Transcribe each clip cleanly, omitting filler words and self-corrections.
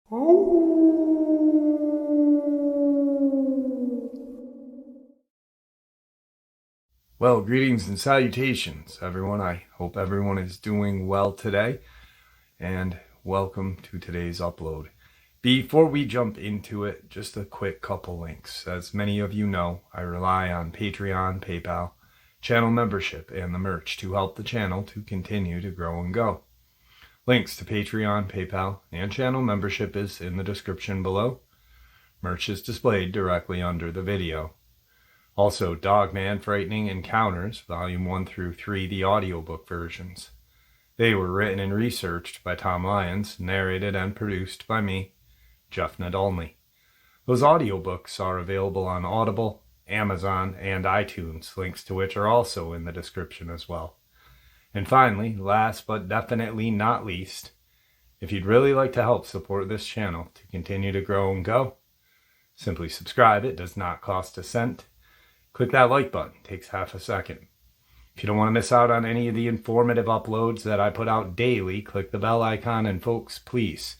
Well, greetings and salutations, everyone. I hope everyone is doing well today, and welcome to today's upload. Before we jump into it, just a quick couple links. As many of you know, I rely on Patreon, PayPal, channel membership, and the merch to help the channel to continue to grow and go. Links to Patreon, PayPal, and channel membership is in the description below. Merch is displayed directly under the video. Also, Dogman Frightening Encounters, Volume 1 through 3, the audiobook versions. They were written and researched by Tom Lyons, narrated and produced by me, Jeff Nadolny. Those audiobooks are available on Audible, Amazon, and iTunes, links to which are also in the description as well. And finally, last but definitely not least, if you'd really like to help support this channel to continue to grow and go, simply subscribe. It does not cost a cent. Click that like button. It takes half a second. If you don't want to miss out on any of the informative uploads that I put out daily, click the bell icon, and folks, please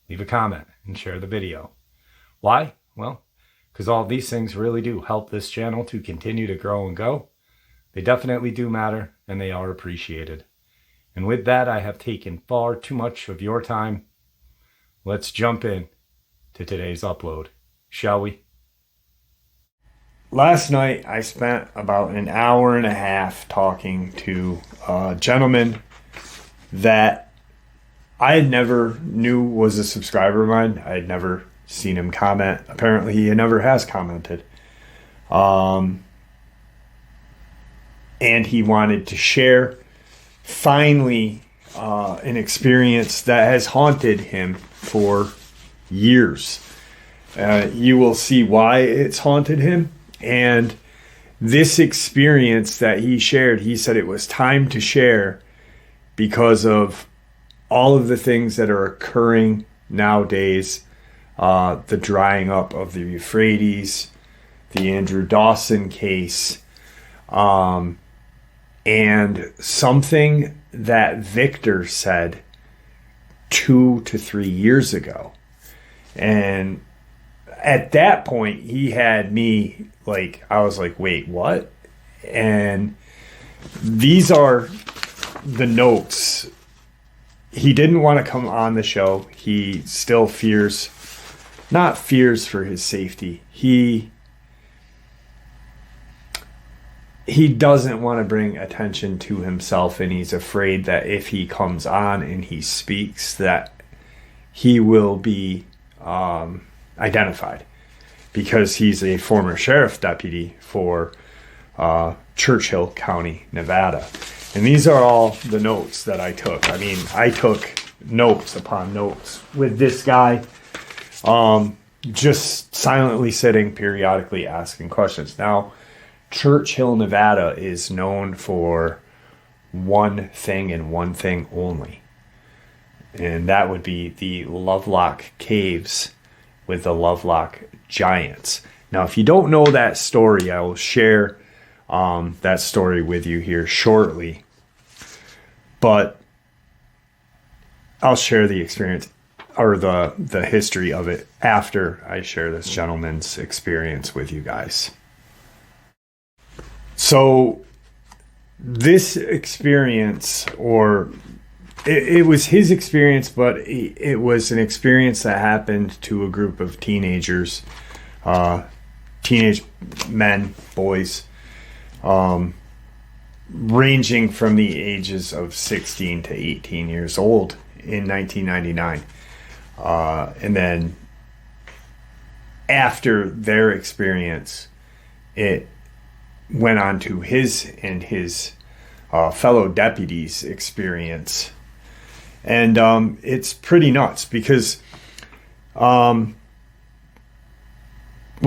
leave a comment and share the video. Why? Well, because all these things really do help this channel to continue to grow and go. They definitely do matter, and they are appreciated. And with that, I have taken far too much of your time. Let's jump in to today's upload, shall we? Last night, I spent about an hour and a half talking to a gentleman that I had never knew was a subscriber of mine. I had never seen him comment. Apparently, he never has commented. And he wanted to share, finally, an experience that has haunted him for years. You will see why it's haunted him. And this experience that he shared, he said it was time to share because of all of the things that are occurring nowadays. The drying up of the Euphrates, the Andrew Dawson case, and something that Victor said 2 to 3 years ago. And at that point, he had me I was like, wait, what? And these are the notes. He didn't want to come on the show. He still not fears for his safety. He doesn't want to bring attention to himself, and he's afraid that if he comes on and he speaks, that he will be identified, because he's a former sheriff deputy for Churchill County, Nevada. And these are all the notes that I took. I mean, I took notes upon notes with this guy, just silently sitting, periodically asking questions. Now, Churchill, Nevada is known for one thing and one thing only. And that would be the Lovelock caves with the Lovelock giants. Now, if you don't know that story, I will share that story with you here shortly. But I'll share the experience or the history of it after I share this gentleman's experience with you guys. So this experience, or it was his experience, but it was an experience that happened to a group of teenagers, teenage men, boys, ranging from the ages of 16 to 18 years old in 1999. And then after their experience, it went on to his and his fellow deputies' experience. And it's pretty nuts because we'll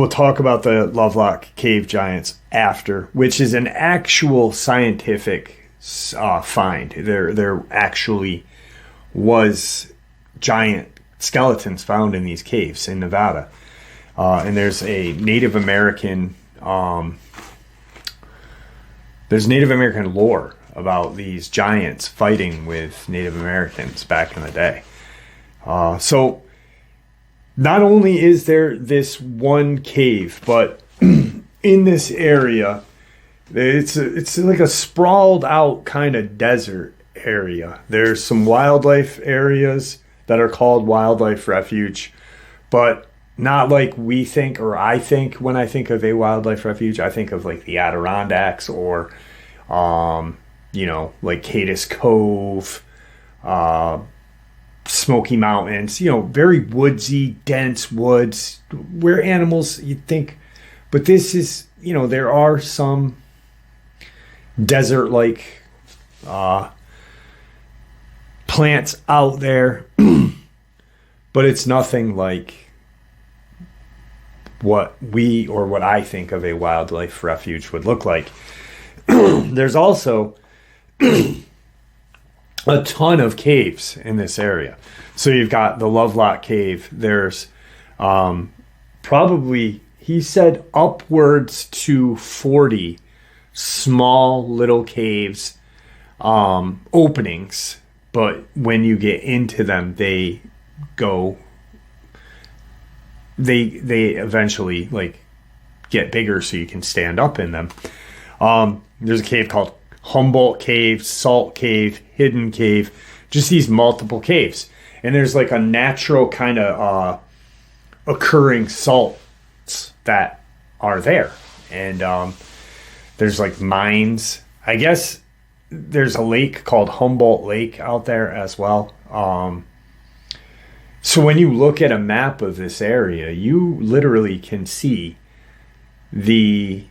talk about the Lovelock cave giants after, which is an actual scientific find. There actually was giant skeletons found in these caves in Nevada. And there's a Native American lore about these giants fighting with Native Americans back in the day. So not only is there this one cave, but in this area, it's like a sprawled out kind of desert area. There's some wildlife areas that are called wildlife refuge, but not like we think, or I think when I think of a wildlife refuge, I think of like the Adirondacks or, like Cadiz Cove, Smoky Mountains, very woodsy, dense woods where animals you'd think, but this is, there are some desert-like plants out there, but it's nothing like what I think of a wildlife refuge would look like. There's also a ton of caves in this area. So you've got the Lovelock cave. There's probably, he said, upwards to 40 small little caves, openings, but when you get into them, they eventually like get bigger so you can stand up in them. There's a cave called Humboldt Cave, Salt Cave, Hidden Cave, just these multiple caves. And there's like a natural kind of occurring salts that are there. And there's like mines. I guess there's a lake called Humboldt Lake out there as well. So when you look at a map of this area, you literally can see the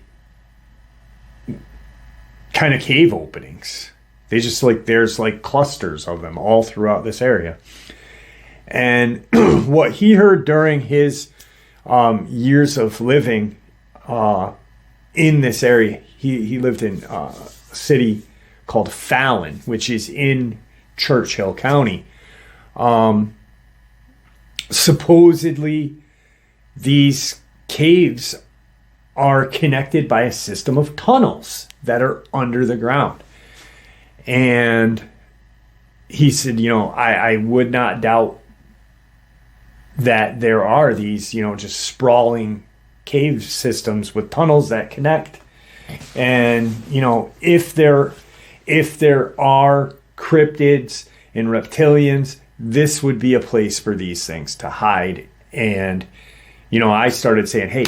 kind of cave openings. They just there's like clusters of them all throughout this area. And what he heard during his years of living in this area, he lived in a city called Fallon, which is in Churchill County. Supposedly, these caves are connected by a system of tunnels that are under the ground. And he said, I would not doubt that there are these, just sprawling cave systems with tunnels that connect. And, if there are cryptids and reptilians, this would be a place for these things to hide. And, I started saying, hey,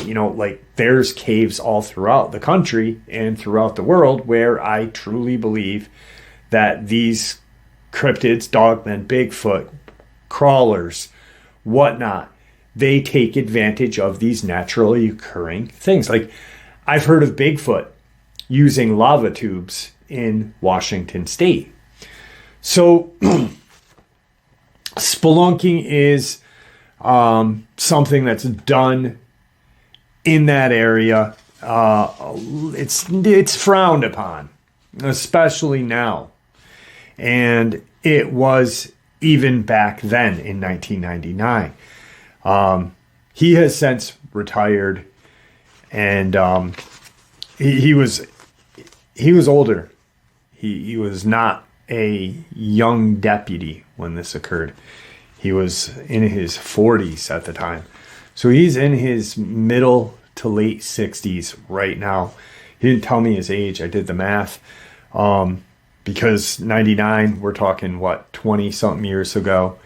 there's caves all throughout the country and throughout the world where I truly believe that these cryptids, Dogman, Bigfoot, crawlers, whatnot, they take advantage of these naturally occurring things. Like, I've heard of Bigfoot using lava tubes in Washington State. So spelunking is something that's done in that area. It's frowned upon, especially now. And it was even back then in 1999. He has since retired, and he was older. He was not a young deputy when this occurred. He was in his 40s at the time. So he's in his middle to late 60s right now. He didn't tell me his age. I did the math. Because 99, we're talking, 20-something years ago.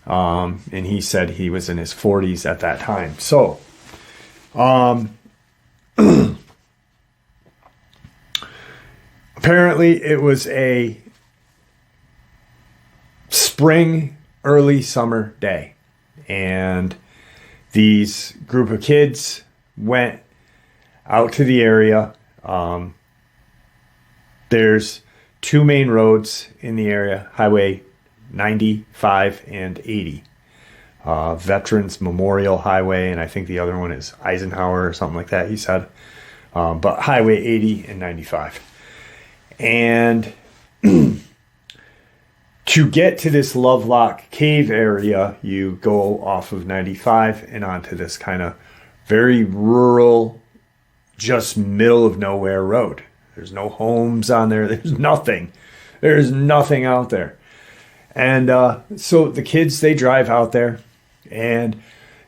And he said he was in his 40s at that time. So, apparently it was a spring, early summer day. And these group of kids went out to the area. There's two main roads in the area, Highway 95 and 80. Veterans Memorial Highway, and I think the other one is Eisenhower or something like that, he said. But Highway 80 and 95. And to get to this Lovelock Cave area, you go off of 95 and onto this kind of very rural, just middle of nowhere road. There's no homes on there. There's nothing. There's nothing out there. And so the kids, they drive out there, and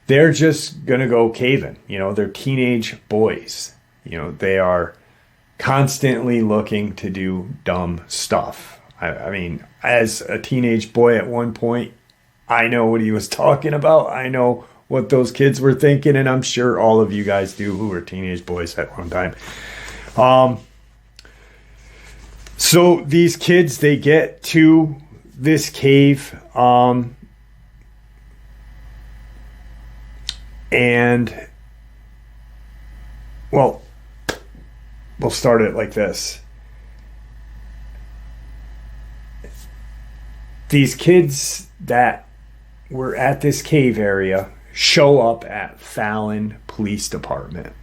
they're just going to go caving. You know, they're teenage boys. You know, they are constantly looking to do dumb stuff. I mean, as a teenage boy at one point, I know what he was talking about. I know what those kids were thinking, and I'm sure all of you guys do who were teenage boys at one time. So these kids, they get to this cave, and, well, we'll start it like this. These kids that were at this cave area show up at Fallon Police Department.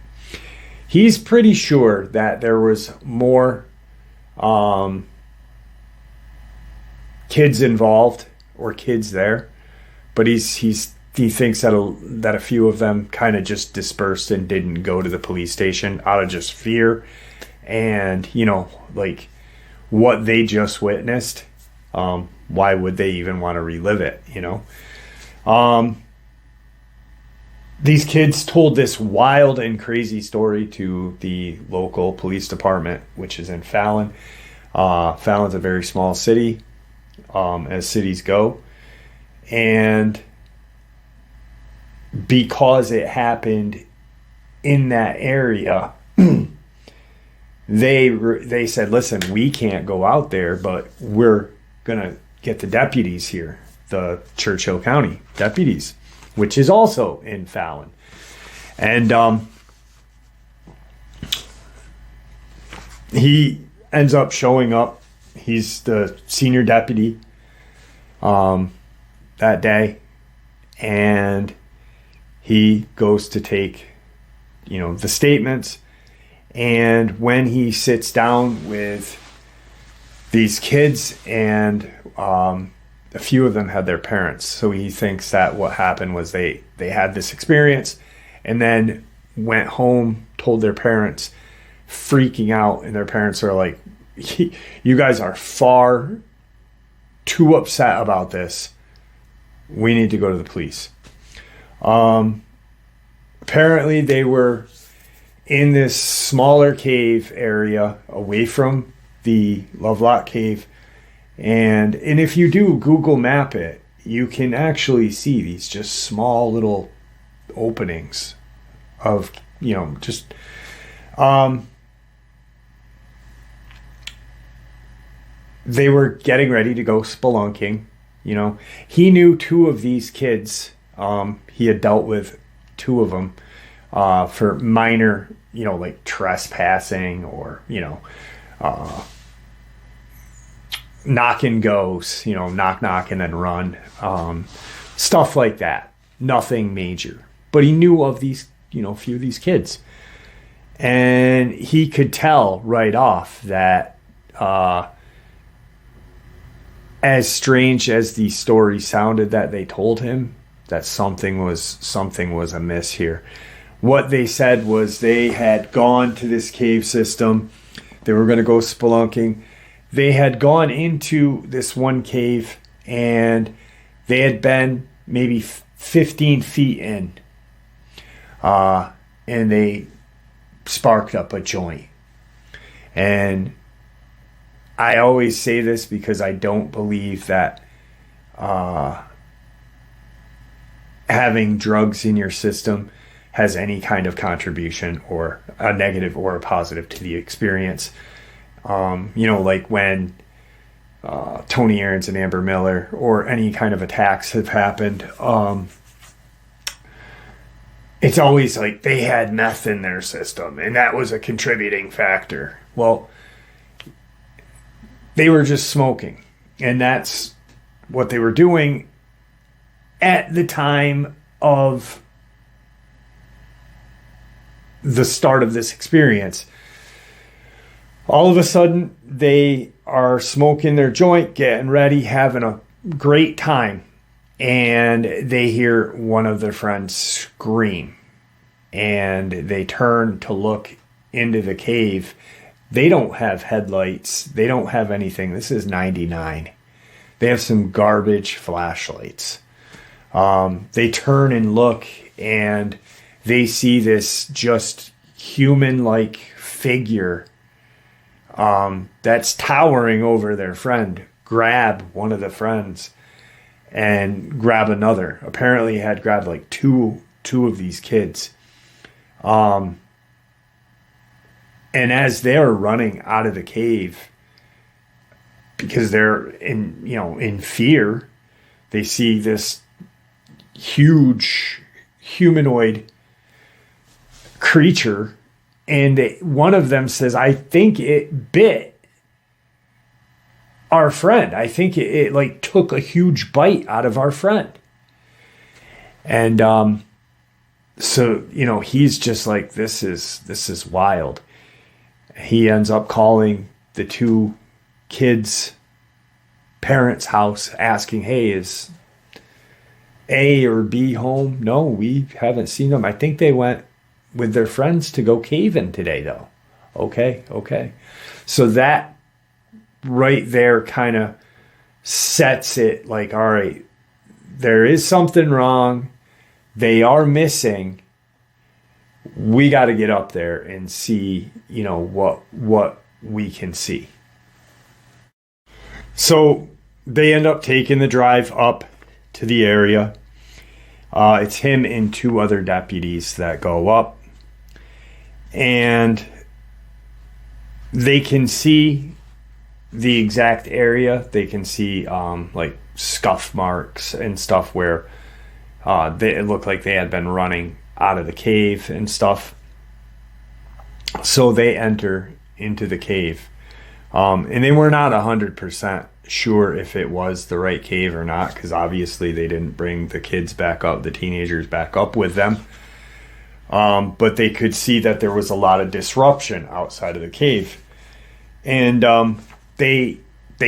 He's pretty sure that there was more kids involved or kids there, but he thinks that a few of them kind of just dispersed and didn't go to the police station out of just fear and, you know, like what they just witnessed. Why would they even want to relive it, you know? These kids told this wild and crazy story to the local police department, which is in Fallon. Fallon's a very small city, as cities go. And because it happened in that area, they said, listen, we can't go out there, but we're going to get the deputies here, the Churchill County deputies, which is also in Fallon. And he ends up showing up. He's the senior deputy that day. And he goes to take, you know, the statements. And when he sits down with these kids, and a few of them had their parents, so he thinks that what happened was they had this experience and then went home, told their parents, freaking out, and their parents are like, you guys are far too upset about this. We need to go to the police. Apparently they were in this smaller cave area away from the Lovelock cave. And if you do Google map it, you can actually see these just small little openings of, you know, just, they were getting ready to go spelunking. You know, he knew two of these kids. He had dealt with two of them for minor, you know, like trespassing or, you know, knock and goes, you know, knock and then run, stuff like that. Nothing major, but he knew of these, you know, a few of these kids, and he could tell right off that, as strange as the story sounded that they told him, that something was amiss here. What they said was they had gone to this cave system. They were going to go spelunking. They had gone into this one cave, and they had been maybe 15 feet in, and they sparked up a joint. And I always say this because I don't believe that having drugs in your system has any kind of contribution, or a negative or a positive, to the experience. You know, like when Tony Aarons and Amber Miller or any kind of attacks have happened, it's always like they had meth in their system and that was a contributing factor. Well, they were just smoking, and that's what they were doing at the time of the start of this experience. All of a sudden, they are smoking their joint, getting ready, having a great time, and they hear one of their friends scream, and they turn to look into the cave. They don't have headlights. They don't have anything. This is 99. They have some garbage flashlights. They turn and look, and they see this just human-like figure that's towering over their friend grab one of the friends and grab another. Apparently he had grabbed like two of these kids. And as they're running out of the cave, because they're in fear, they see this huge humanoid creature, and one of them says, "I think it bit our friend. I think it like took a huge bite out of our friend." And so he's just like, this is wild. He ends up calling the two kids' parents' house, asking, "Hey, is A or B home?" "No, we haven't seen them. I think they went with their friends to go caving today, though." Okay. So that right there kind of sets it like, all right, there is something wrong. They are missing. We got to get up there and see, what we can see. So they end up taking the drive up to the area. It's him and two other deputies that go up, and they can see the exact area. They can see like scuff marks and stuff where it looked like they had been running out of the cave and stuff. So they enter into the cave, and they were not 100% sure if it was the right cave or not, because obviously they didn't bring the kids back up, the teenagers back up with them. But they could see that there was a lot of disruption outside of the cave, and they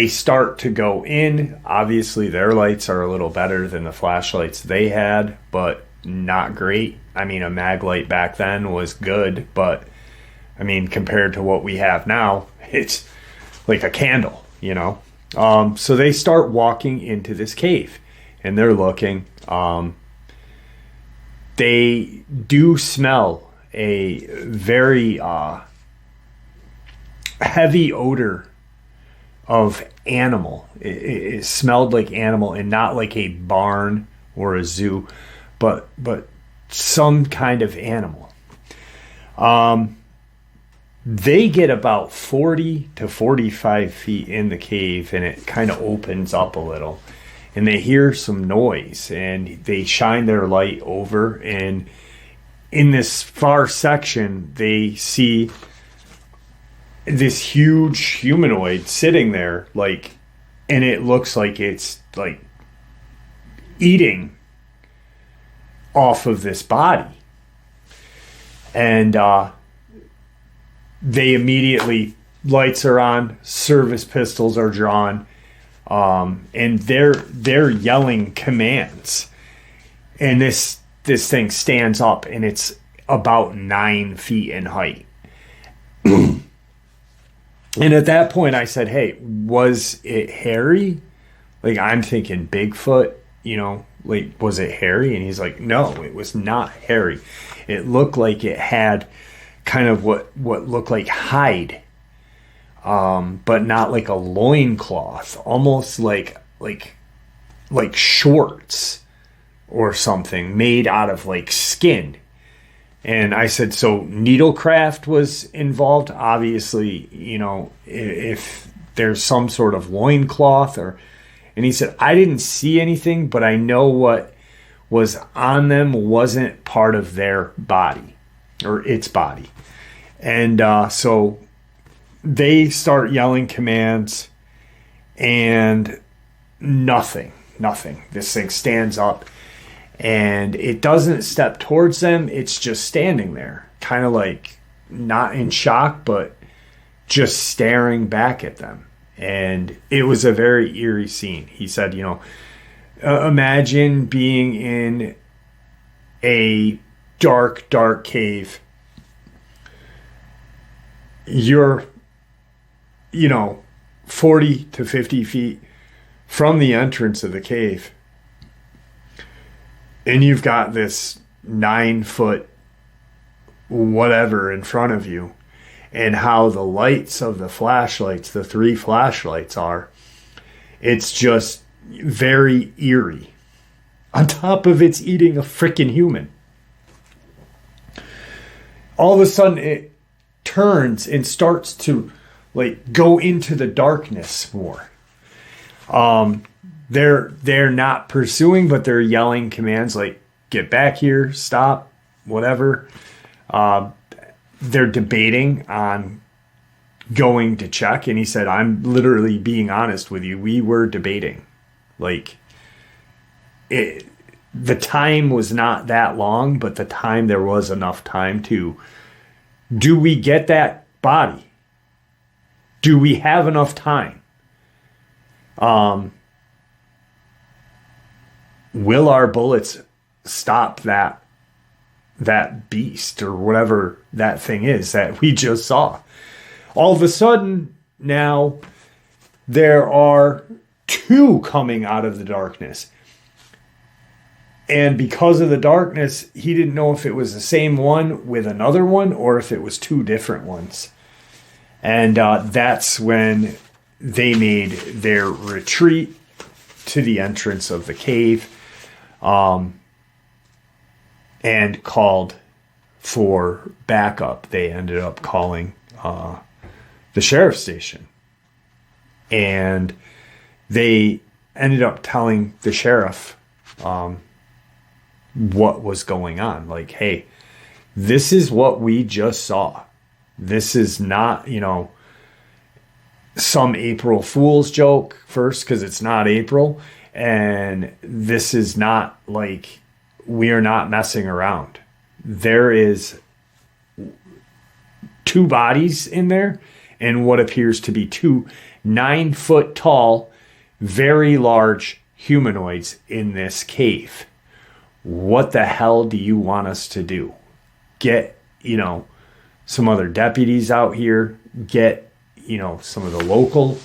start to go in. Obviously their lights are a little better than the flashlights they had, but not great. I mean, a mag light back then was good, but I mean, compared to what we have now, it's like a candle, So they start walking into this cave, and they're looking. They do smell a very heavy odor of animal. It smelled like animal, and not like a barn or a zoo, but some kind of animal. They get about 40 to 45 feet in the cave, and it kind of opens up a little, and they hear some noise, and they shine their light over, and in this far section they see this huge humanoid sitting there, like, and it looks like it's like eating off of this body. And they immediately, lights are on, service pistols are drawn, and they're yelling commands. And this thing stands up, and it's about 9 feet in height. And at that point I said, "Hey, was it hairy?" Like, I'm thinking Bigfoot, like, was it hairy? And he's like, "No, it was not hairy. It looked like it had kind of what looked like hide, but not like a loincloth, almost like shorts or something made out of like skin." And I said, "So needlecraft was involved? Obviously, if there's some sort of loincloth or..." And he said, "I didn't see anything, but I know what was on them wasn't part of their body or its body." And so they start yelling commands, and nothing. This thing stands up, and it doesn't step towards them. It's just standing there, kind of like not in shock, but just staring back at them. And it was a very eerie scene. He said, imagine being in a dark cave. You're, 40 to 50 feet from the entrance of the cave, and you've got this 9-foot whatever in front of you, and how the lights of the flashlights, the 3 flashlights are, it's just very eerie. On top of it's eating a freaking human. All of a sudden it turns and starts to like go into the darkness more. They're not pursuing, but they're yelling commands like, get back here, stop, whatever. They're debating on going to check. And he said, I'm literally being honest with you. We were debating. Like, the time was not that long, but the time, there was enough time to, do we get that body? Do we have enough time? Will our bullets stop that beast or whatever that thing is that we just saw? All of a sudden, now there are 2 coming out of the darkness. And because of the darkness, he didn't know if it was the same one with another one or if it was 2 different ones. And that's when they made their retreat to the entrance of the cave, and called for backup. They ended up calling the sheriff's station. And they ended up telling the sheriff what was going on. Like, hey, this is what we just saw. This is not, some April Fool's joke first, because it's not April. And this is not like, we are not messing around. There is 2 bodies in there and what appears to be 2 9-foot tall, very large humanoids in this cave. What the hell do you want us to do? Get, some other deputies out here, get, some of the local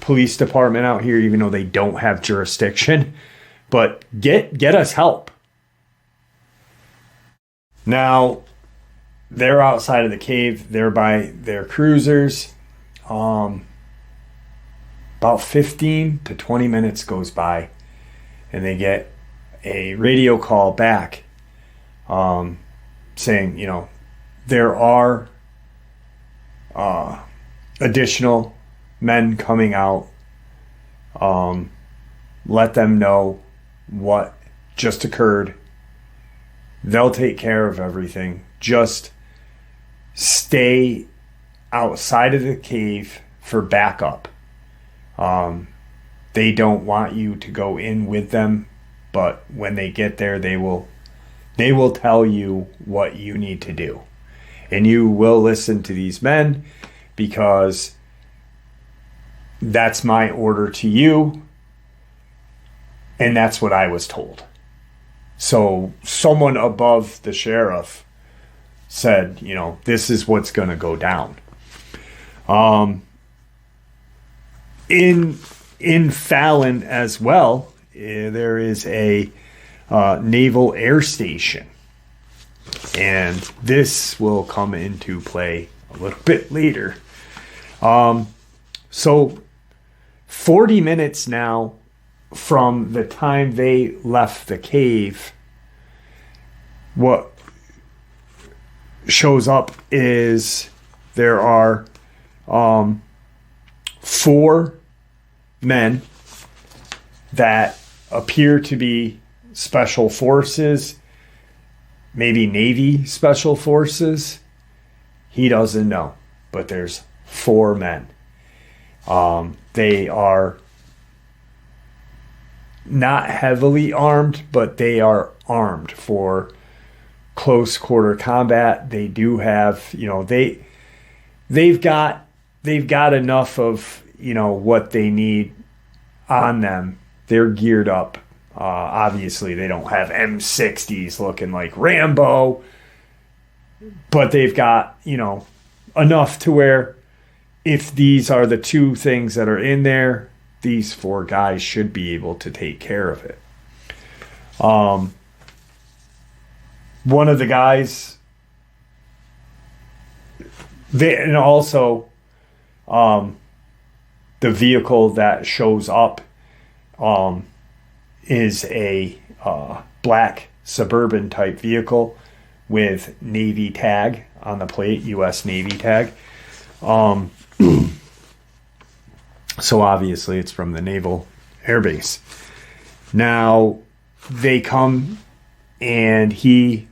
police department out here, even though they don't have jurisdiction, but get us help. Now, they're outside of the cave. They're by their cruisers. About 15 to 20 minutes goes by, and they get a radio call back saying, there are additional men coming out. Let them know what just occurred. They'll take care of everything. Just stay outside of the cave for backup. They don't want you to go in with them, but when they get there, they will tell you what you need to do. And you will listen to these men, because that's my order to you, and that's what I was told. So someone above the sheriff said, this is what's going to go down. In Fallon as well, there is a naval air station. And this will come into play a little bit later. So 40 minutes now from the time they left the cave, what shows up is there are 4 men that appear to be special forces, maybe Navy special forces. He doesn't know, but there's 4 men. They are not heavily armed, but they are armed for close quarter combat. They do have, they've got enough of, what they need on them. They're geared up. Obviously, they don't have M60s looking like Rambo, but they've got, enough to where if these are the 2 things that are in there, these 4 guys should be able to take care of it. one of the guys, and also the vehicle that shows up is a black Suburban type vehicle with Navy tag on the plate, U.S. Navy tag. So obviously it's from the Naval Air Base. Now they come and he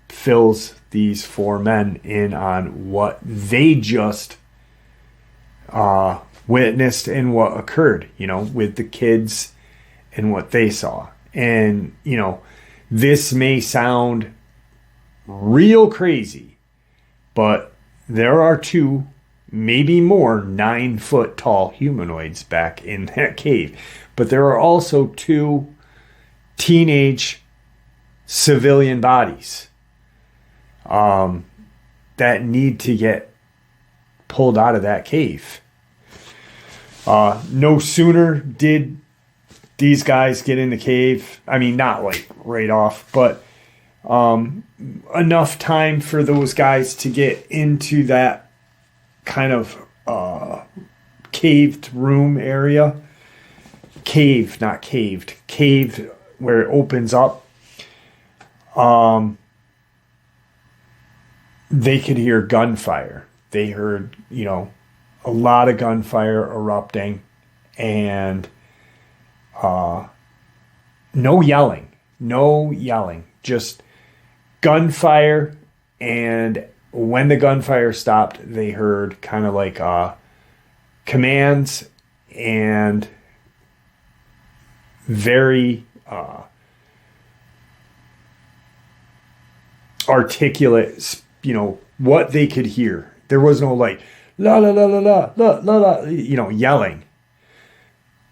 fills these four men in on what they just witnessed and what occurred, with the kids and what they saw. And, this may sound real crazy, but there are two, maybe more, 9-foot tall humanoids back in that cave. But there are also two teenage civilian bodies that need to get pulled out of that cave. No sooner did these guys get in the cave, I mean, not like right off, but enough time for those guys to get into that kind of caved room area. Cave, not caved. Caved where it opens up. They could hear gunfire. They heard, a lot of gunfire erupting, and no yelling, just gunfire. And when the gunfire stopped, they heard kind of like commands and very articulate, what they could hear. There was no like la la la la la la la la, yelling.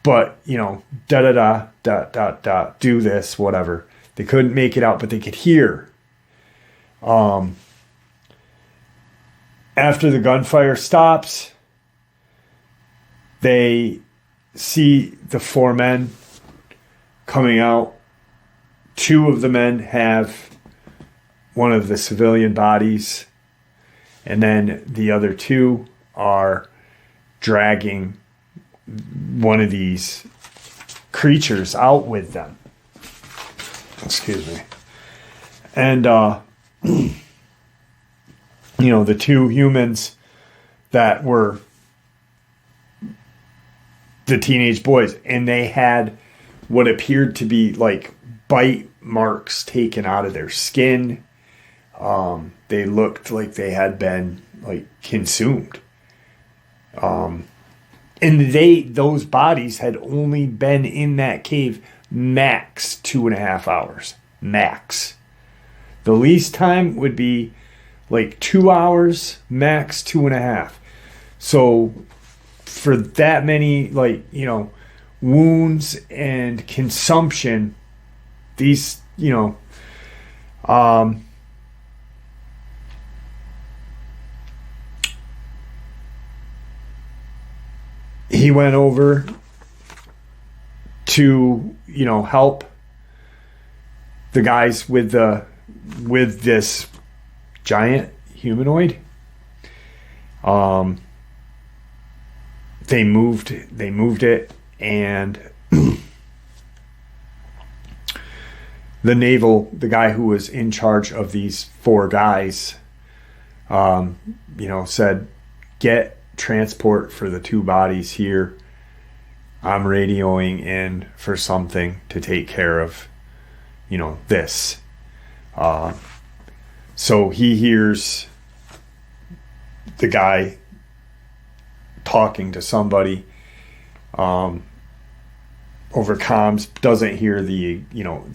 But, da da da da da da, do this, whatever. They couldn't make it out, but they could hear. After the gunfire stops, they see the four men coming out. Two of the men have one of the civilian bodies, and then the other two are dragging one of these creatures out with them. Excuse me. And, the two humans that were the teenage boys, and they had what appeared to be like bite marks taken out of their skin. They looked like they had been like consumed. And those bodies had only been in that cave max 2.5 hours. Max. The least time would be like 2 hours, max 2.5. So for that many, wounds and consumption, these, he went over to, help the guys with this giant humanoid. They moved it, and the guy who was in charge of these four guys, said, get transport for the two bodies here. I'm radioing in for something to take care of, this. So he hears the guy talking to somebody over comms, doesn't hear the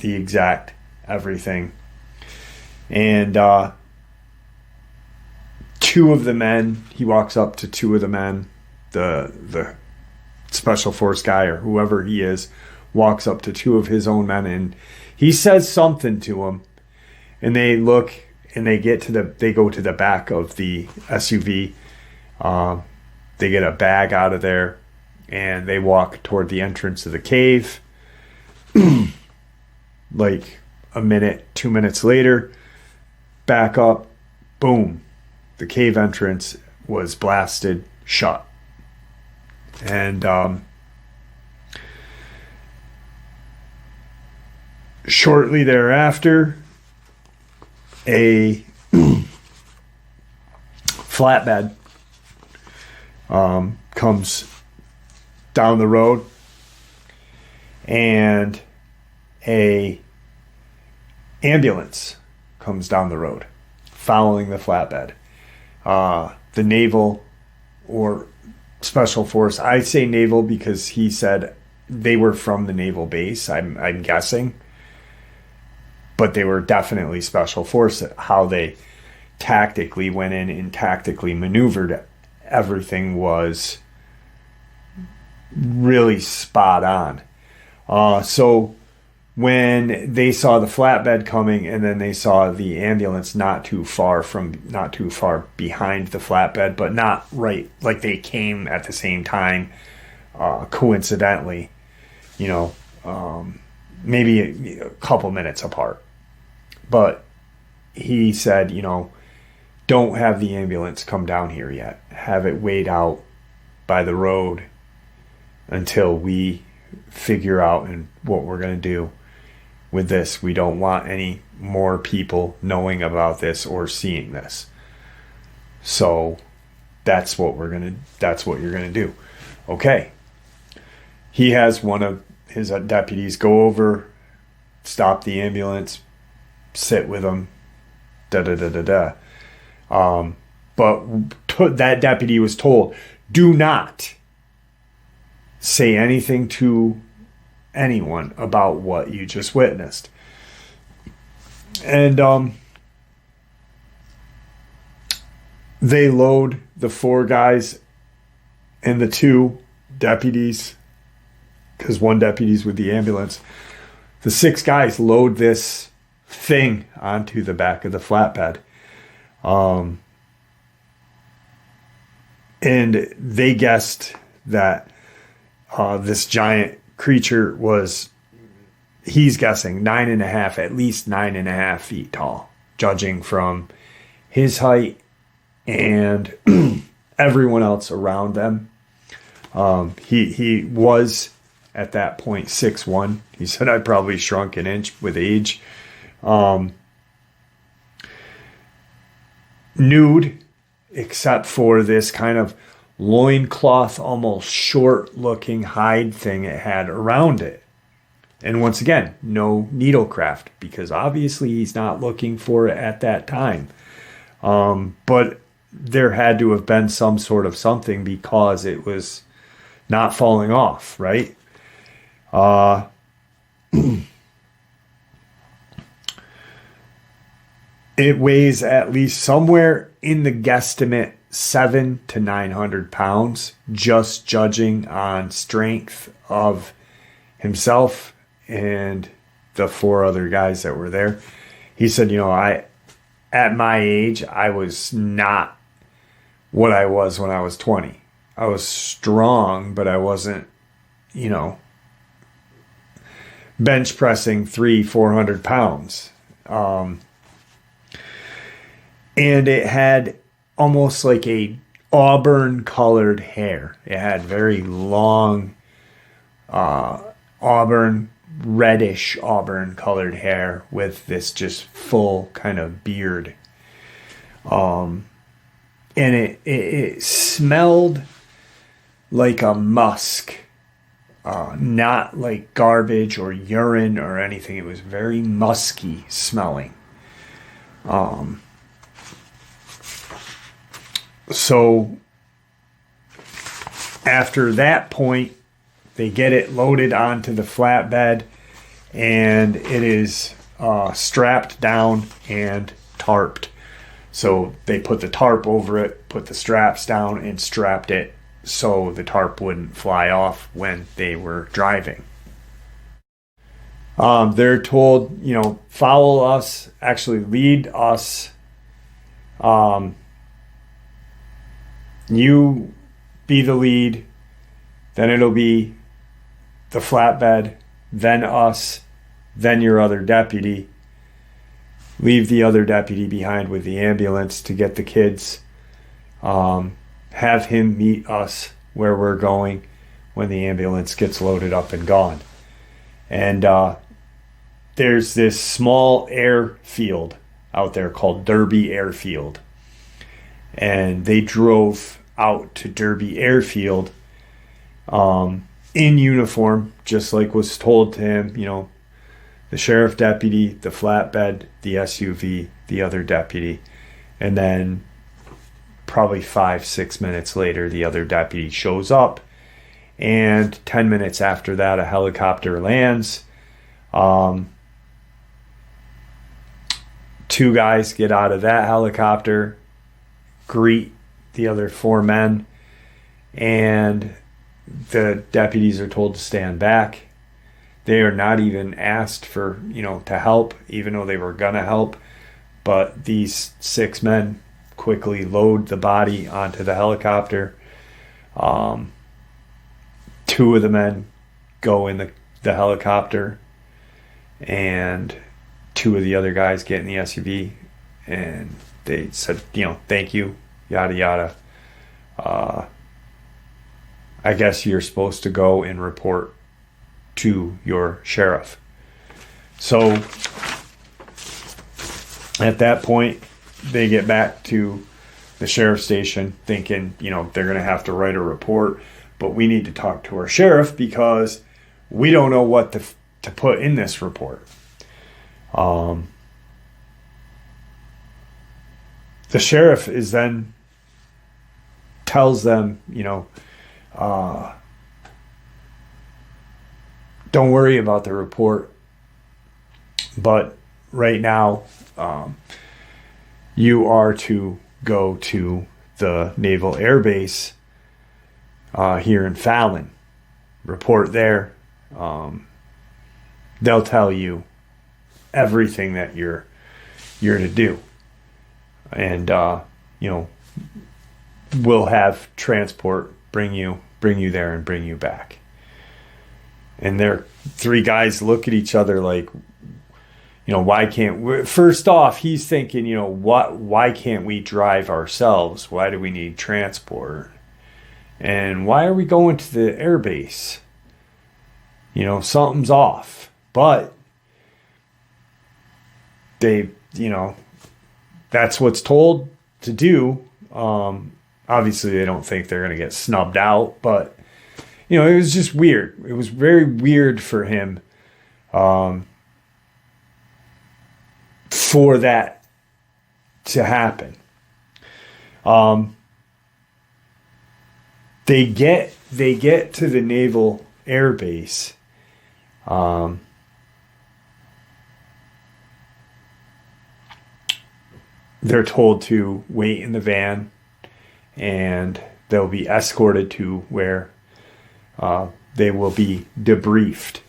exact everything. And two of the men, he walks up to two of the men, the special force guy or whoever he is, walks up to two of his own men, and he says something to them, and they look, and they go to the back of the SUV. They get a bag out of there, and they walk toward the entrance of the cave. Like a minute, 2 minutes later, back up, boom, the cave entrance was blasted shut. And shortly thereafter, a flatbed comes down the road, and a ambulance comes down the road following the flatbed. The naval or special force, I say naval because he said they were from the naval base, I'm guessing, but they were definitely special force. How they tactically went in and tactically maneuvered everything was really spot on. So when they saw the flatbed coming, and then they saw the ambulance not too far behind the flatbed, but not right, like they came at the same time, coincidentally, maybe a couple minutes apart. But he said, don't have the ambulance come down here yet. Have it wait out by the road until we figure out what we're going to do with this. We don't want any more people knowing about this or seeing this. So that's what you're going to do. Okay. He has one of his deputies go over, stop the ambulance, sit with him, But that deputy was told, do not say anything to anyone about what you just witnessed. And they load the 4 guys and the 2 deputies, because 1 deputy's with the ambulance. The 6 guys load this thing onto the back of the flatbed. And they guessed that this giant creature was, he's guessing, at least 9.5 feet tall, judging from his height and everyone else around them. He was at that point 6'1". He said, I probably shrunk an inch with age. Nude, except for this kind of loincloth, almost short-looking hide thing it had around it. And once again, no needlecraft, because obviously he's not looking for it at that time. But there had to have been some sort of something, because it was not falling off, right? It weighs at least somewhere in the guesstimate 700 to 900 pounds, just judging on strength of himself and the 4 other guys that were there. He said, at my age, I was not what I was when I was 20. I was strong, but I wasn't, bench pressing 300-400 pounds. And it had almost like a auburn colored hair. It had very long reddish auburn colored hair with this just full kind of beard. And it smelled like a musk, not like garbage or urine or anything. It was very musky smelling. So after that point, they get it loaded onto the flatbed, and it is strapped down and tarped. So they put the tarp over it, put the straps down, and strapped it so the tarp wouldn't fly off when they were driving. They're told, follow us, actually lead us. You be the lead, then it'll be the flatbed, then us, then your other deputy. leave the other deputy behind with the ambulance to get the kids, have him meet us where we're going when the ambulance gets loaded up and gone. And there's this small airfield out there called Derby Airfield. And they drove out to Derby Airfield in uniform, just like was told to him, you know, the sheriff deputy, the flatbed, the SUV, the other deputy. And then probably 5-6 minutes later, the other deputy shows up. And 10 minutes after that, a helicopter lands. 2 guys get out of that helicopter, greet the other 4 men, and the deputies are told to stand back. They are not even asked for, you know, to help, even though they were gonna help. But these 6 men quickly load the body onto the helicopter. 2 of the men go in the helicopter, and 2 of the other guys get in the SUV, and they said, you know, thank you, yada yada. I guess you're supposed to go and report to your sheriff. So at that point, they get back to the sheriff's station thinking, you know, they're going to have to write a report, but we need to talk to our sheriff because we don't know what to put in this report. The sheriff is then tells them, you know, don't worry about the report, but right now you are to go to the Naval Air Base here in Fallon. Report there. They'll tell you everything that you're to do, and you know, we'll have transport bring you there and bring you back. And their 3 guys look at each other like, you know, why can't we? First off, he's thinking, you know, why can't we drive ourselves? Why do we need transport? And why are we going to the air base? You know, something's off. But they, you know, that's what's told to do. Obviously, they don't think they're going to get snubbed out, but, you know, it was just weird. It was very weird for him for that to happen. They get to the Naval Air Base. They're told to wait in the van, and they'll be escorted to where they will be debriefed.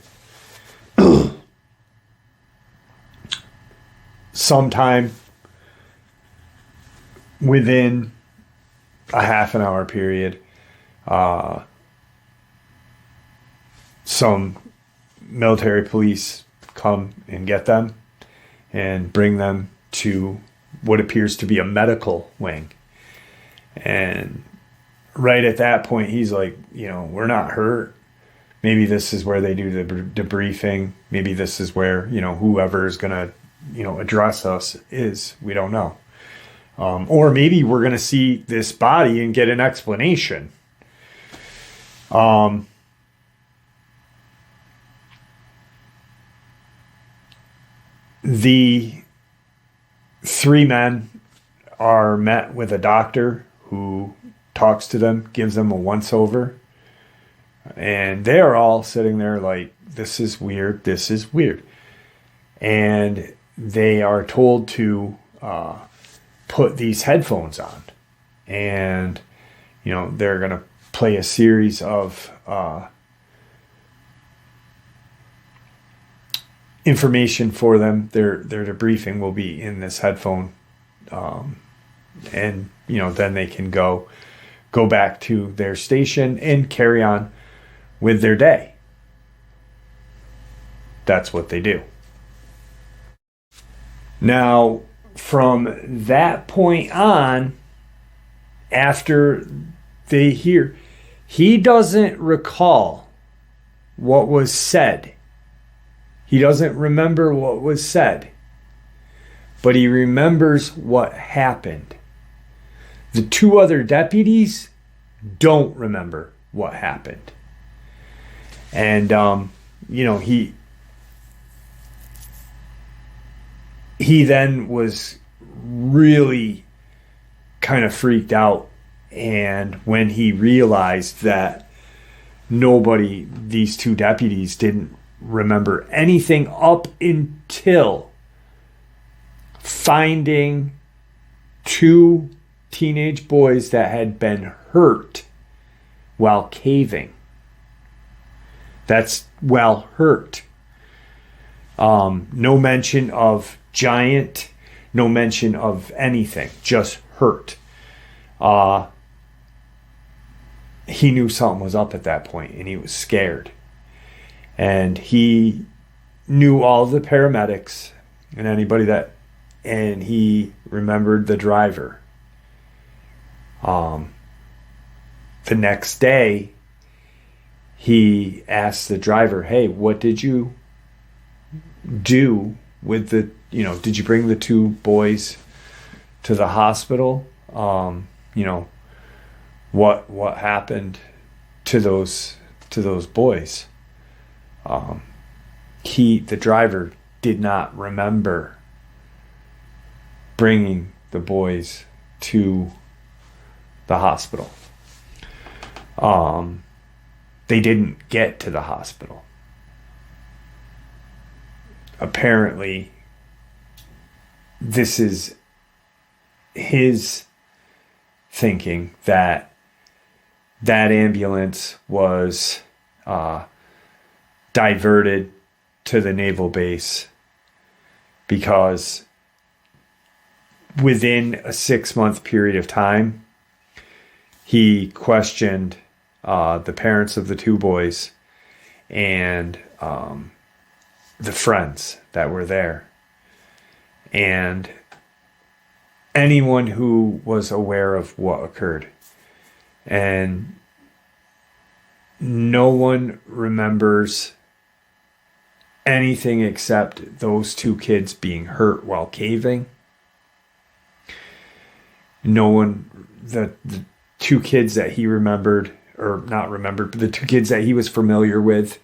Sometime within a half an hour period, some military police come and get them and bring them to what appears to be a medical wing. And right at that point, he's like, you know, we're not hurt. Maybe this is where they do the debriefing. Maybe this is where, you know, whoever is going to, you know, address us is. We don't know. Or maybe we're going to see this body and get an explanation. The 3 men are met with a doctor who talks to them, gives them a once-over. And they're all sitting there like, this is weird, this is weird. And they are told to put these headphones on. And, you know, they're going to play a series of information for them. Their debriefing will be in this headphone. And, you know, then they can go back to their station and carry on with their day. That's what they do. Now, from that point on, after they hear, he doesn't recall what was said. He doesn't remember what was said, but he remembers what happened. The two other deputies don't remember what happened. And, he then was really kind of freaked out. And when he realized that these two deputies didn't remember anything up until finding two teenage boys that had been hurt while caving. That's well hurt. No mention of giant, no mention of anything, just hurt. He knew something was up at that point, and he was scared. And he knew all the paramedics and he remembered the driver. The next day, he asked the driver, "Hey, what did you do with did you bring the two boys to the hospital? What happened to those boys?" The driver did not remember bringing the boys to the hospital. They didn't get to the hospital. Apparently, this is his thinking that ambulance was diverted to the naval base because within a 6-month period of time, he questioned the parents of the two boys and the friends that were there. And anyone who was aware of what occurred. And no one remembers anything except those two kids being hurt while caving. No one, the two kids that he remembered, or not remembered, but the two kids that he was familiar with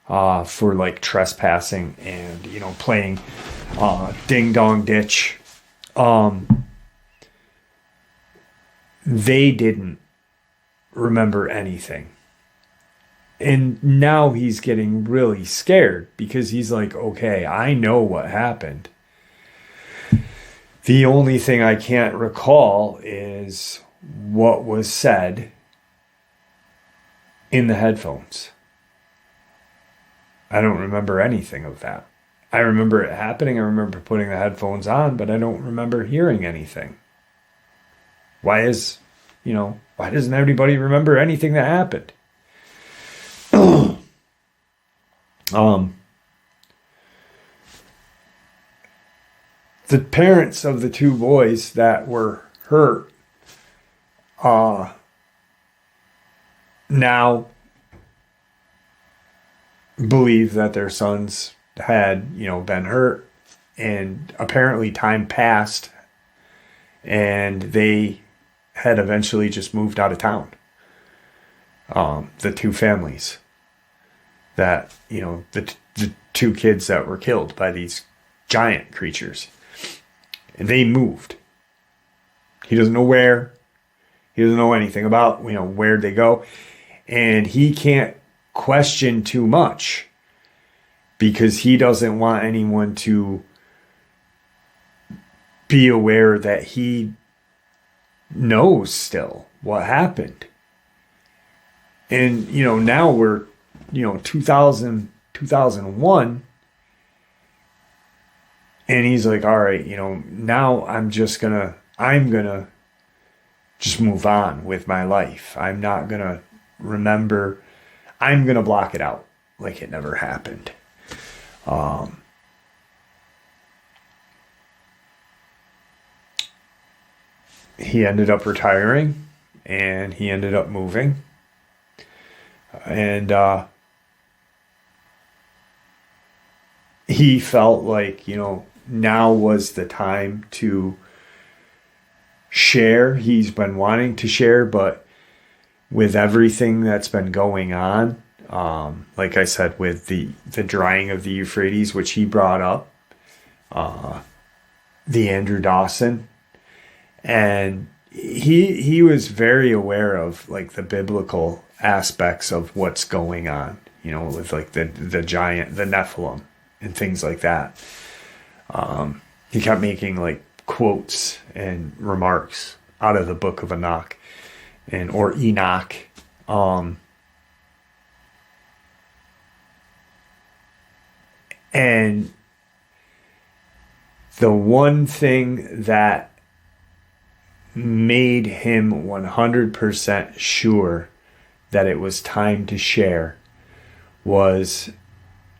for like trespassing and, playing ding dong ditch. They didn't remember anything. And now he's getting really scared because he's like, okay, I know what happened. The only thing I can't recall is what was said in the headphones. I don't remember anything of that. I remember it happening. I remember putting the headphones on, but I don't remember hearing anything. Why doesn't everybody remember anything that happened? The parents of the two boys that were hurt now believe that their sons had, been hurt, and apparently time passed and they had eventually just moved out of town. The two families that, the two kids that were killed by these giant creatures, and they moved. He doesn't know where. He doesn't know anything about, where'd they go. And he can't question too much because he doesn't want anyone to be aware that he knows still what happened. And, now we're, 2001. And he's like, all right, now I'm gonna just move on with my life. I'm not gonna remember. I'm gonna block it out like it never happened. he ended up retiring, and he ended up moving. And he felt like, now was the time to share. He's been wanting to share, but with everything that's been going on, like I said, with the drying of the Euphrates, which he brought up, the Andrew Dawson, and he was very aware of like the biblical aspects of what's going on, with like the giant, the Nephilim, and things like that. He kept making like quotes and remarks out of the book of Enoch or Enoch. And the one thing that made him 100% sure that it was time to share was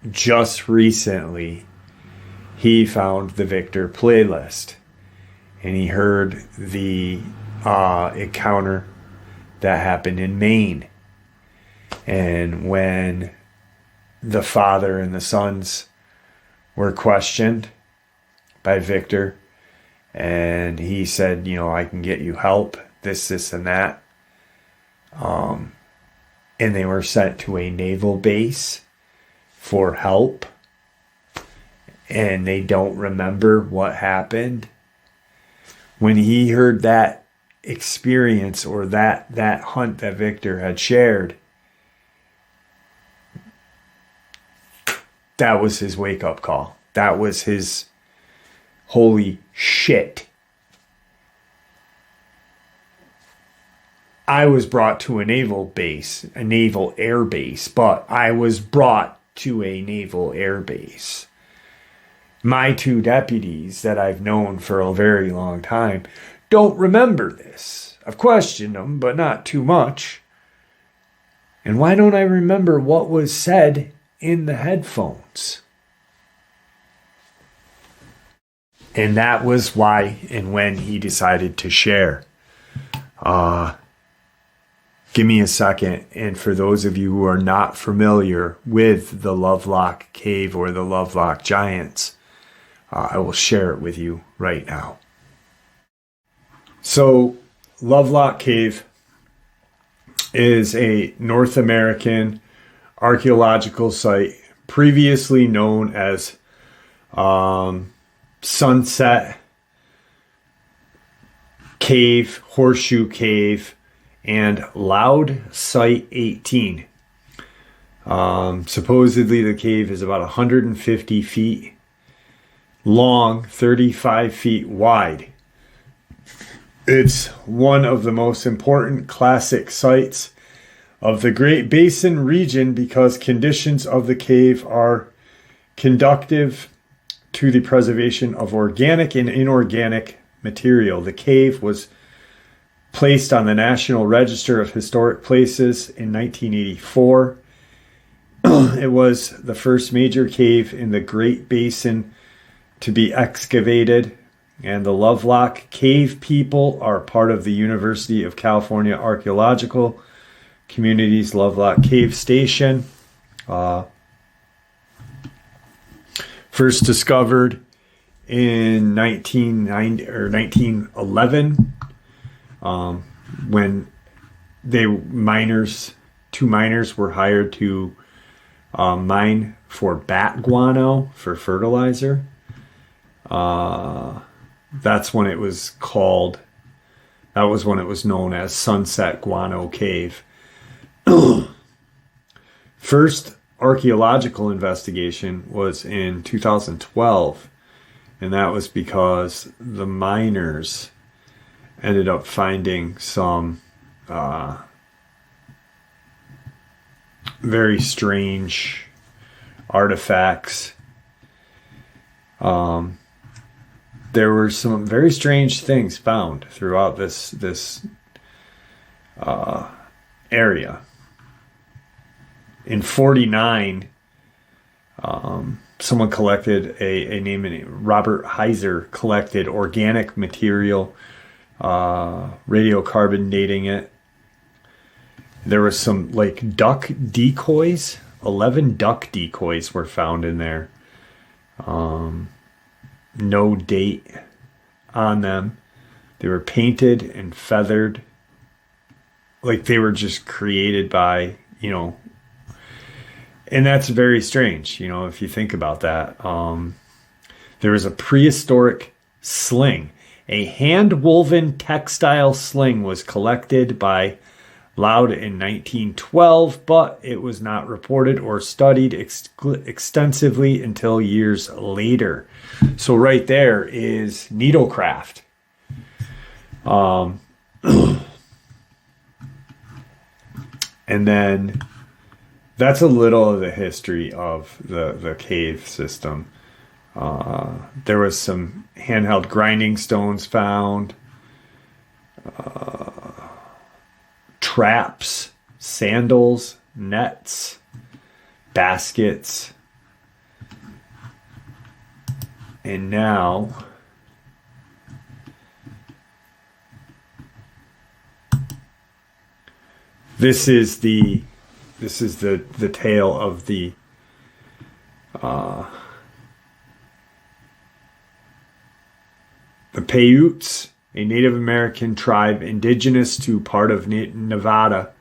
just recently he found the Victor playlist, and he heard the encounter that happened in Maine. And when the father and the sons were questioned by Victor, and he said, I can get you help, this, and that. And they were sent to a naval base for help, and they don't remember what happened. When he heard that experience or that hunt that Victor had shared, that was his wake-up call. That was his holy shit. I was brought to a naval base, a naval air base, but I was brought to a naval air base. My two deputies that I've known for a very long time don't remember this. I've questioned them, but not too much. And why don't I remember what was said in the headphones? And that was why and when he decided to share. Give me a second. And for those of you who are not familiar with the Lovelock Cave or the Lovelock Giants, I will share it with you right now. So, Lovelock Cave is a North American archaeological site previously known as Sunset Cave, Horseshoe Cave, and Loud Site 18. Supposedly the cave is about 150 feet long, 35 feet wide. It's one of the most important classic sites of the Great Basin region because conditions of the cave are conducive to the preservation of organic and inorganic material. The cave was placed on the National Register of Historic Places in 1984. It was the first major cave in the Great Basin to be excavated, and the Lovelock Cave people are part of the University of California Archaeological Community's Lovelock Cave Station. First discovered in 1911, when two miners were hired to mine for bat guano for fertilizer. That's when it was called. That was when it was known as Sunset Guano Cave. First archaeological investigation was in 2012, and that was because the miners ended up finding some very strange artifacts. There were some very strange things found throughout this area. In 49, someone collected a name, Robert Heiser collected organic material radiocarbon dating it. There was some like duck decoys. 11 duck decoys were found in there. No date on them. They were painted and feathered. Like they were just created by, and that's very strange, if you think about that. There was a prehistoric sling. A hand-woven textile sling was collected by Loud in 1912, but it was not reported or studied extensively until years later. So right there is needlecraft. And then that's a little of the history of the cave system. There was some handheld grinding stones found. Traps, sandals, nets, baskets. And now this is the tale of the Paiutes, a Native American tribe indigenous to part of Nevada,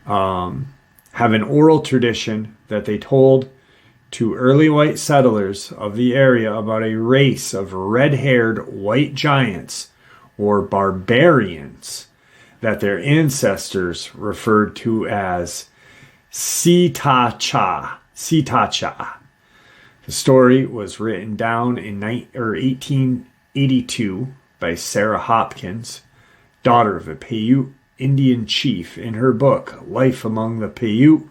have an oral tradition that they told to early white settlers of the area about a race of red-haired white giants or barbarians that their ancestors referred to as Sitacha. The story was written down in 1882 by Sarah Hopkins, daughter of a Paiute Indian chief, in her book, Life Among the Paiute,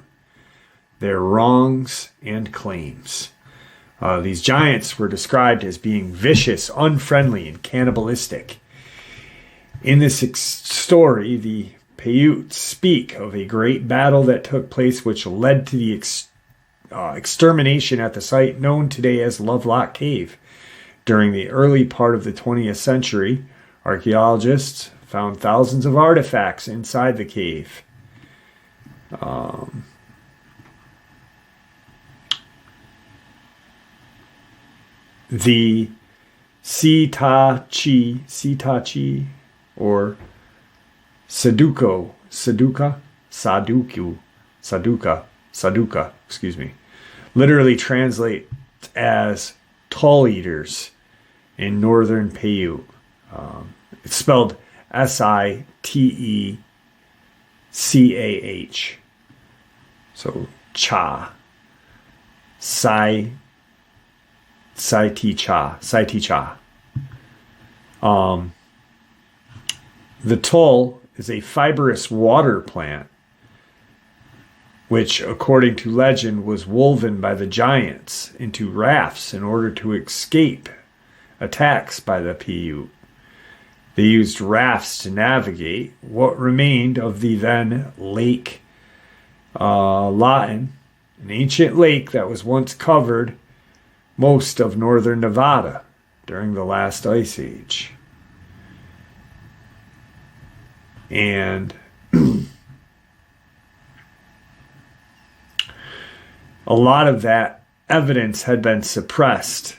Their Wrongs and Claims. These giants were described as being vicious, unfriendly, and cannibalistic. In this story, the Paiutes speak of a great battle that took place which led to the extermination at the site known today as Lovelock Cave. During the early part of the 20th century, archaeologists found thousands of artifacts inside the cave. The Sitachi, or Saduka, literally translate as tall eaters in northern Paiute. It's spelled Sitecah. So cha. Siticha. The tull is a fibrous water plant, which, according to legend, was woven by the giants into rafts in order to escape attacks by the Paiute. They used rafts to navigate what remained of the then Lake Lawton, an ancient lake that was once covered most of northern Nevada during the last ice age. And a lot of that evidence had been suppressed,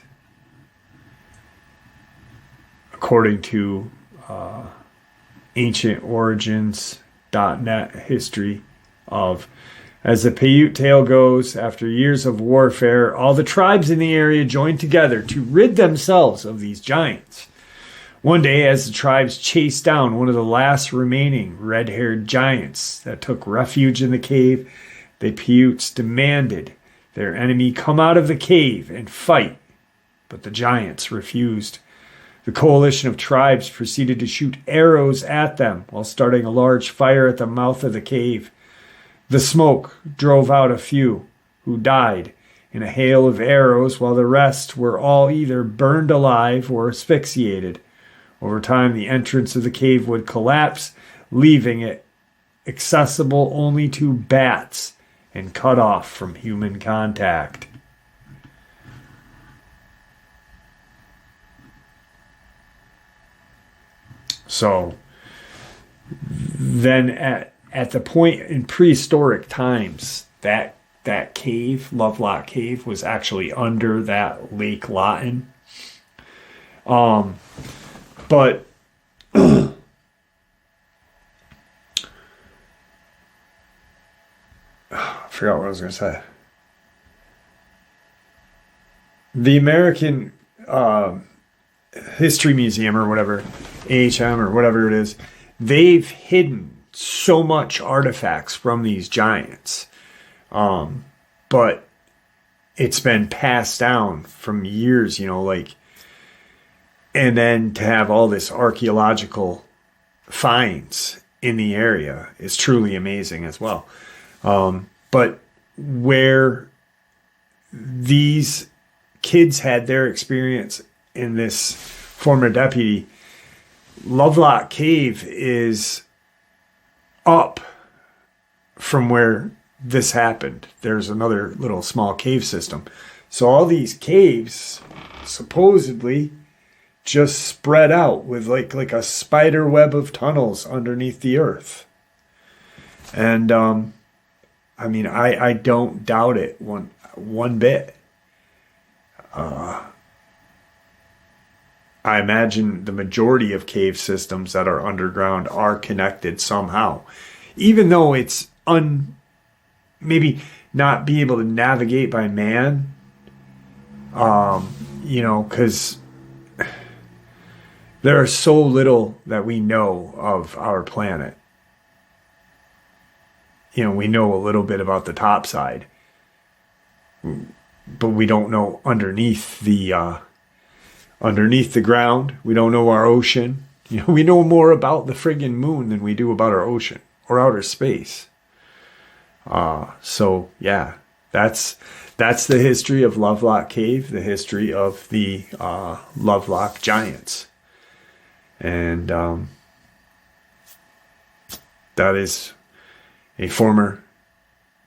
according to ancientorigins.net history of, as the Paiute tale goes, after years of warfare, all the tribes in the area joined together to rid themselves of these giants. One day, as the tribes chased down one of the last remaining red-haired giants that took refuge in the cave, the Paiutes demanded their enemy come out of the cave and fight, but the giants refused. The coalition of tribes proceeded to shoot arrows at them while starting a large fire at the mouth of the cave. The smoke drove out a few, who died in a hail of arrows, while the rest were all either burned alive or asphyxiated. Over time, the entrance of the cave would collapse, leaving it accessible only to bats and cut off from human contact. So then at the point in prehistoric times, that cave, Lovelock Cave, was actually under that Lake Lawton. But I forgot what I was going to say. The American History Museum or whatever, AHM or whatever it is, they've hidden so much artifacts from these giants. But it's been passed down from years, like, and then to have all this archaeological finds in the area is truly amazing as well. But where these kids had their experience in this former deputy, Lovelock Cave is up from where this happened. There's another little small cave system. So all these caves supposedly just spread out with like a spider web of tunnels underneath the earth. And I mean, I don't doubt it one bit. I imagine the majority of cave systems that are underground are connected somehow, even though it's maybe not be able to navigate by man. Because there is so little that we know of our planet. We know a little bit about the top side, but we don't know underneath the ground. We don't know our ocean. We know more about the friggin' moon than we do about our ocean or outer space. So yeah, that's the history of Lovelock Cave, the history of the Lovelock giants. And that is a former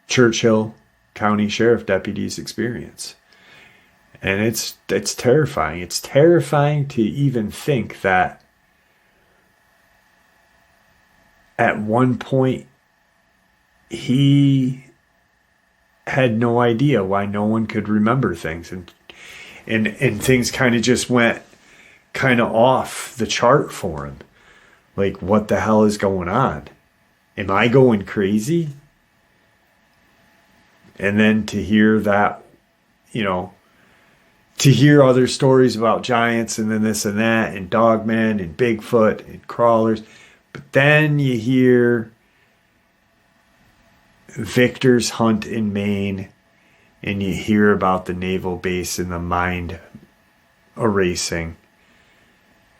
Churchill County Sheriff Deputy's experience. And it's terrifying. It's terrifying to even think that at one point he had no idea why no one could remember things, and things kind of just went kind of off the chart for him. Like, what the hell is going on? Am I going crazy? And then to hear that, to hear other stories about giants and then this and that and Dogman and Bigfoot and crawlers. But then you hear Victor's hunt in Maine and you hear about the naval base and the mind erasing.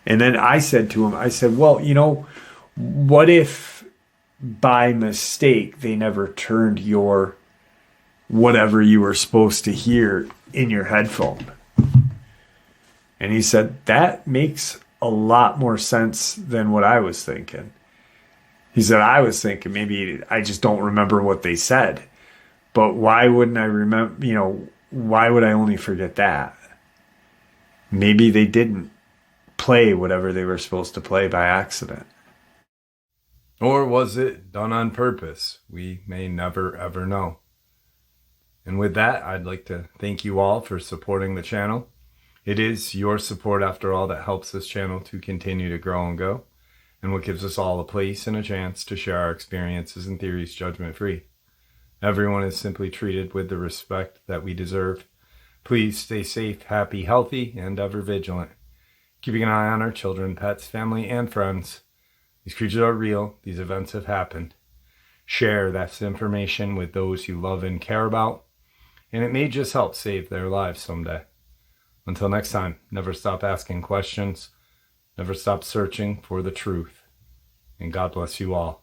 And then I said to him, well, what if by mistake they never turned your whatever you were supposed to hear in your headphone? And he said, that makes a lot more sense than what I was thinking. He said, I was thinking maybe I just don't remember what they said. But why wouldn't I remember, why would I only forget that? Maybe they didn't play whatever they were supposed to play by accident. Or was it done on purpose? We may never ever know. And with that, I'd like to thank you all for supporting the channel. It is your support, after all, that helps this channel to continue to grow and go, and what gives us all a place and a chance to share our experiences and theories judgment-free. Everyone is simply treated with the respect that we deserve. Please stay safe, happy, healthy, and ever vigilant. Keeping an eye on our children, pets, family, and friends. These creatures are real. These events have happened. Share this information with those you love and care about, and it may just help save their lives someday. Until next time, never stop asking questions, never stop searching for the truth, and God bless you all.